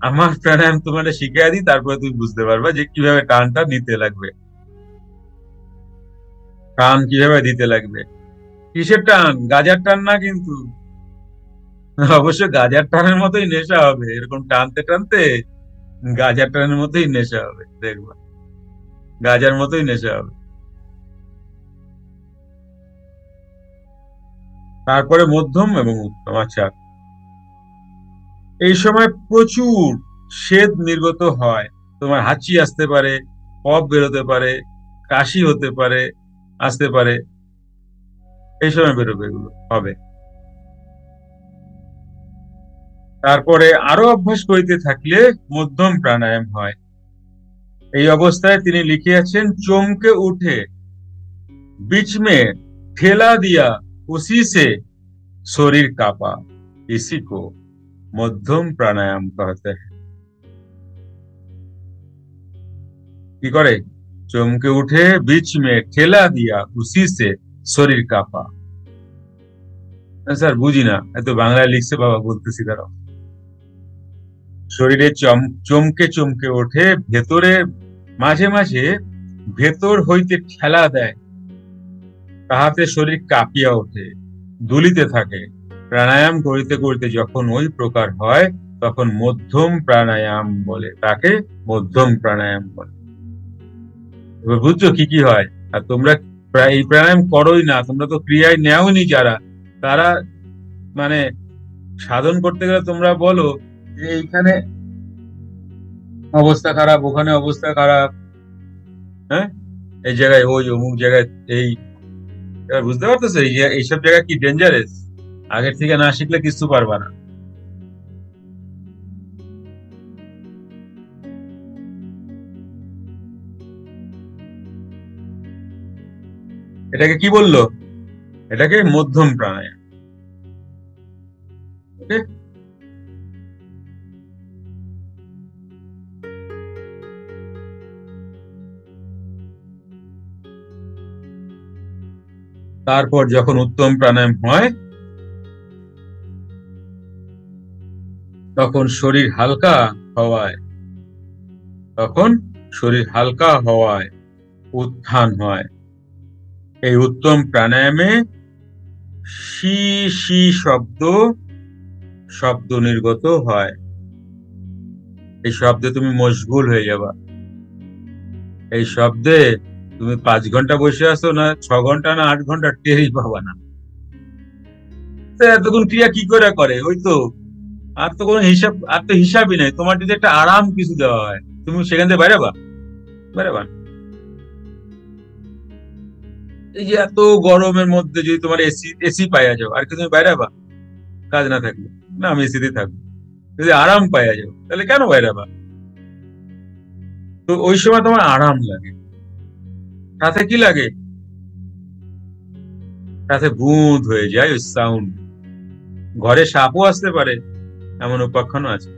আমার প্রাণায়াম তোমাকে শিখিয়ে দিই, তারপরে তুমি বুঝতে পারবে যে কিভাবে টানটা নিতে লাগবে, টান কিভাবে দিতে লাগবে। কিসের টান? গাজার টান না কিন্তু। অবশ্য গাজার টানের মতোই নেশা হবে, এরকম টানতে টানতে গাজার টানের মতোই নেশা হবে, দেখবা গাজার মতোই নেশা হবে। তারপরে মধ্যম এবং উত্তম। আচ্ছা, এই সময় প্রচুর স্বেদ নির্গত হয়, তোমার হাঁচি আসতে পারে, কফ বেরোতে পারে, কাশি হতে পারে, আসতে পারে, এই সময় বেরোবে, এগুলো হবে। তারপরে আরো অভ্যাস করিতে থাকলে মধ্যম প্রাণায়াম হয়। এই অবস্থায় তিনি লিখিয়াছেন, চমকে উঠে बीच में ठेला दिया उसी से शरीर कांपा, इसी को মধ্যম প্রাণায়াম कहते हैं। কি করে? চমকে উঠে बीच में ठेला दिया उसी से শরীর কাঁপা। স্যার বুঝি না, এত বাংলায় লিখছে বাবা, বলতেছি দাঁড়াও। শরীরে চমকে চমকে ওঠে, ভেতরে মাঝে মাঝে ভেতর হইতে ঠেলা দেয়, তাহাতে শরীর কাঁপিয়া ওঠে, দুলিতে থাকে। প্রাণায়াম করিতে করিতে যখন ওই প্রকার হয়, তখন মধ্যম প্রাণায়াম বলে, তাকে মধ্যম প্রাণায়াম বলে। এবার বুঝছো কি কি হয়? আর তোমরা এই প্রাণায়াম করোই না, তোমরা তো ক্রিয়ায় নেওনি যারা, তারা মানে সাধন করতে গেলে তোমরা বলো যে এইখানে অবস্থা খারাপ, ওখানে অবস্থা খারাপ, হ্যাঁ, এই জায়গায় ওই, অমুক জায়গায় এই। এবার বুঝতে পারতেছো এইসব জায়গা কি ডেঞ্জারাস? আগের থেকে না শিখলে কিছু পারবা না। এটাকে কি বললো? এটাকে মধ্যম প্রাণায়াম। ওকে। তারপর যখন উত্তম প্রাণায়াম হয়, তখন শরীর হালকা হওয়ায়, তখন শরীর হালকা হওয়ায় উত্থান হয়। এই উত্তম প্রাণায়ামে শি শি শব্দ শব্দ নির্গত হয়। এই শব্দে তুমি মশগুল হয়ে যাবা। এই শব্দে তুমি 5 ঘন্টা বসে আছো না 6 ঘন্টা না 8 ঘন্টা, টেরই পাবা না। এতক্ষণ ক্রিয়া কি করে করে? ওই তো, আর তো কোনো হিসাব, আর তো হিসাবই নেই। তোমার যদি একটা আরাম কিছু দেওয়া হয়, তুমি সেখান থেকে বাইরে বা বাইরে বা। এই যে এত গরমের মধ্যে যদি তোমার এসি এসি পাইয়া যাও, আর কি তুমি বাইরে বা? কাজ না থাকলে, না আমি এসিতে থাকবো। যদি আরাম পাইয়া যাও, তাহলে কেন বাইরে বা? তো ওই সময় তোমার আরাম লাগে, সাথে কি লাগে? সাথে বুঁদ হয়ে যায় ওই সাউন্ড। ঘরে সাপও আসতে পারে, এমন উপাখ্যানও আছে,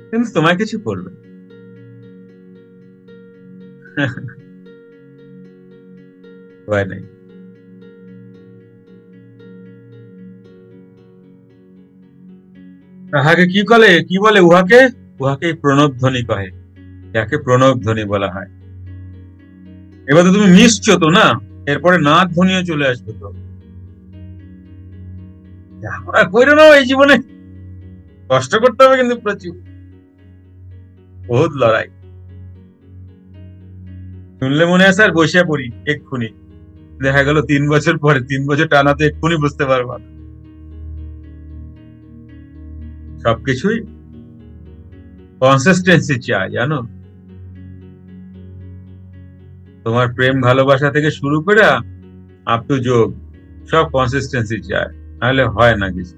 কিন্তু তোমায় কিছু করবে ভয় নাই। তাহাকে কি বলে, কি বলে উহাকে? উহাকে প্রণব ধ্বনি কহে, যাকে প্রণব ধ্বনি বলা হয়। এবার তো তুমি মিশছো তো না, এরপরে নাদ ধ্বনিও চলে আসবে তো। আমরা কইরো না এই জীবনে, কষ্ট করতে হবে কিন্তু প্রচুর, বহুত লড়াই। শুনলে মনে হয় স্যার বসে পড়ি এক্ষুনি, দেখা গেল 3 বছর পরে, 3 বছর টানা তো এক্ষুনি বুঝতে পারবা না। সবকিছুই কনসিস্টেন্সি চাই, জানো। তোমার প্রেম ভালোবাসা থেকে শুরু করে আপ টু যোগ, সব কনসিস্টেন্সি চায়, নাহলে হয় না কিছু।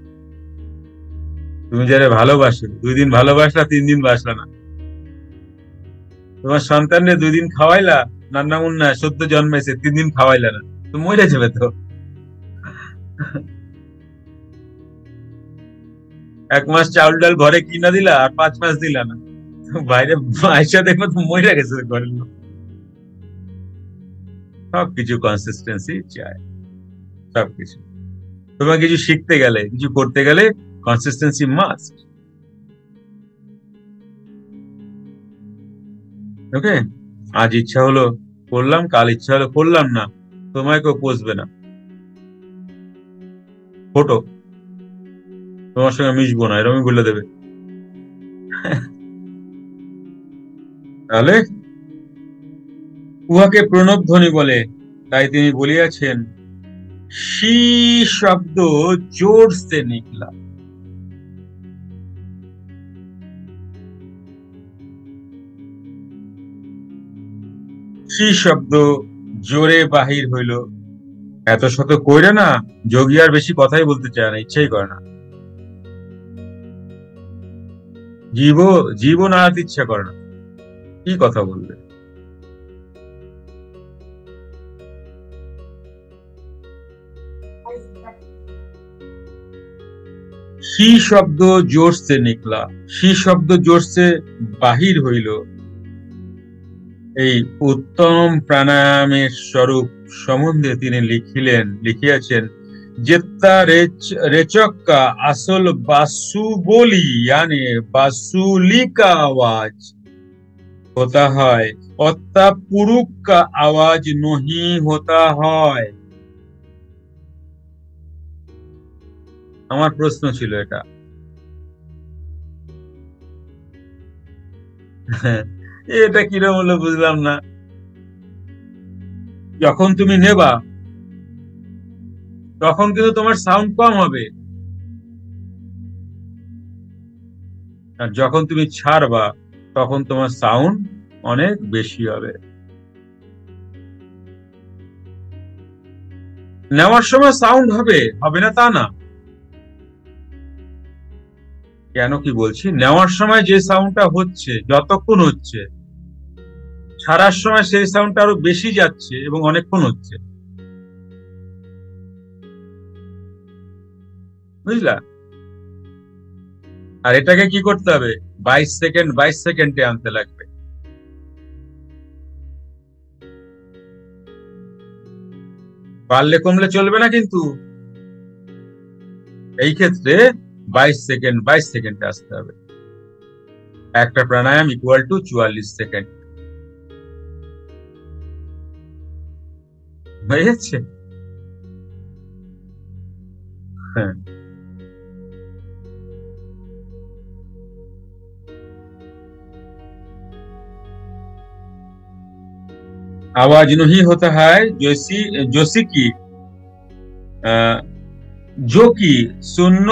তুমি যারা ভালোবাসো, 2 দিন ভালোবাসলা, 3 দিন বাসলা না। তোমার সন্তানরে 2 দিন খাওয়াইলা, নান্না মুন্না সদ্য জন্মেছে, 3 দিন খাওয়াইলা না, তো মরে যাবে তো। 1 মাস চাউল ডাল ঘরে কিনা দিলা, আর 5 মাস দিলা না, বাইরে আইসা দেখবো তো মরে গেছে ঘরের লোক। সবকিছু কনসিস্টেন্সি চায়, সবকিছু। তোমার কিছু শিখতে গেলে, কিছু করতে গেলে কনসিস্টেন্সি মাস্ট। ওকে, আজ ইচ্ছা হলো করলাম, কাল ইচ্ছা হলো করলাম না, তোমায় কেউ পোষবে না। ফটো, তোমার সঙ্গে মিশবো না, এরকমই বলে দেবে। তাহলে উহাকে প্রণব ধ্বনি বলে, তাই তিনি বলিয়াছেন শি শব্দ জোর সে নিকলা। শি শব্দ জোরে বাহির হইল। এত শত কইরে না, যোগী আর বেশি কথাই বলতে চায় না, ইচ্ছাই করে না। জীবও নাড়াতে ইচ্ছা করে না, কি কথা বলবে। শি শব্দ জোর সে নিকলা, শি শব্দ জোর সে বাহির হইল। এই উত্তম প্রাণায়ামের স্বরূপ সম্বন্ধে তিনি লিখিয়াছেন, যেতা रेचक আসল बासु बोली यानी बासुली का आवाज होता है, অত্যা পুরুক का आवाज नहीं होता है। আমার প্রশ্ন ছিল এটা। এটা কিরকম হলো বুঝলাম না। যখন তুমি নেবা তখন কিন্তু তোমার সাউন্ড কম হবে, আর যখন তুমি ছাড়বা তখন তোমার সাউন্ড অনেক বেশি হবে। নেওয়ার সময় সাউন্ড হবে, হবে না তা না। কেন কি বলছি, নেওয়ার সময় যে সাউন্ডটা হচ্ছে, যতক্ষণ হচ্ছে, ছাড়ার সময় সেই সাউন্ডটা আরো বেশি যাচ্ছে এবং অনেকক্ষণ হচ্ছে। বুঝলা? আর এটাকে কি করতে হবে, 22 সেকেন্ডে আনতে লাগবে। পারলে কমলে চলবে না, কিন্তু এই ক্ষেত্রে 22 সেকেন্ডে আসতে হবে। একটা প্রাণায়াম ইকুয়াল টু 44 সেকেন্ড হয়ে যাচ্ছে। হ্যাঁ, आवाज नहीं होता है जोशी की जो कि শূন্য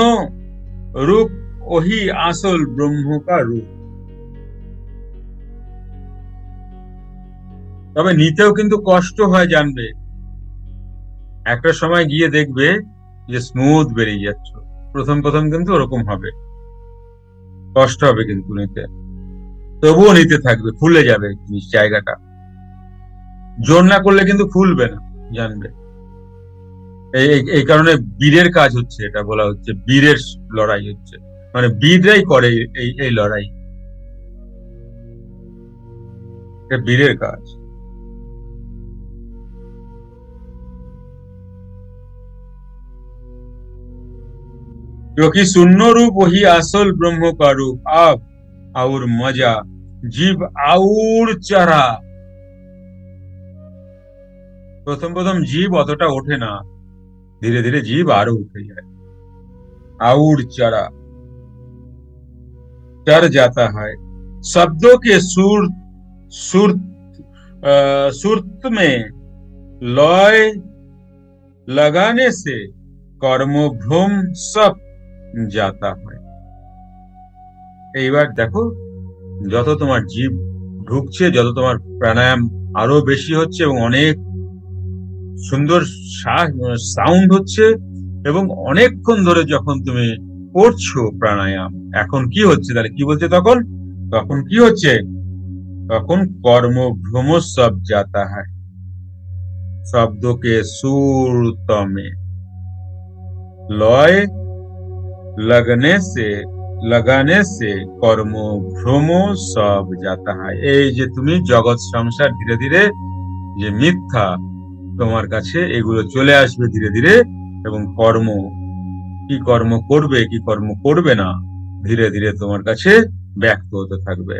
রূপ ওহি আসল ব্রহ্ম কা রূপ। তবে নিতেও কিন্তু কষ্ট হয়, জানবে। একটা সময় গিয়ে দেখবে যে স্মুথ বেরিয়ে যাচ্ছে, প্রথম প্রথম কিন্তু ওরকম হবে, কষ্ট হবে কিন্তু নিতে, তবুও নিতে থাকবে, ফুলে যাবে জায়গাটা। জোর না করলে কিন্তু ফুলবে না, জানবে। এই কারণে বীরের কাজ হচ্ছে, এটা বলা হচ্ছে বীরের লড়াই হচ্ছে, মানে বীররাই করে এই লড়াই, বীরের কাজ। क्योंकि शून्य रूप वही असल ब्रह्म का रूप, अब और मजा जीव और चढ़ा। প্রথম প্রথম জীব অতটা ওঠে না, ধীরে ধীরে জীব আরো উঠে যায়। और चढ़ा, चढ़ जाता है। शब्दों के सुरत में लय लगाने से কর্মভ্রম সব যাতা হয়। এইবার দেখো, যত তোমার জীব ঢুকছে, যত তোমার প্রাণায়াম আরো বেশি হচ্ছে এবং অনেক সুন্দর সাউন্ড হচ্ছে, এবং অনেকক্ষণ ধরে যখন তুমি করছো প্রাণায়াম, এখন কি হচ্ছে, তাহলে কি বলছে তখন, তখন কি হচ্ছে, তখন কর্মভ্রম সব যাতা হয়। শব্দকে সুরতমে लय लगाने से কর্ম ভ্রম সব যাতা হয়। এই যে তুমি জগৎ সংসার ধীরে ধীরে যে মিথ্যা, তোমার কাছে এগুলো চলে আসবে ধীরে ধীরে, এবং কর্ম কি কর্ম করবে কি কর্ম করবে না ধীরে ধীরে তোমার কাছে ব্যক্ত হতে থাকবে।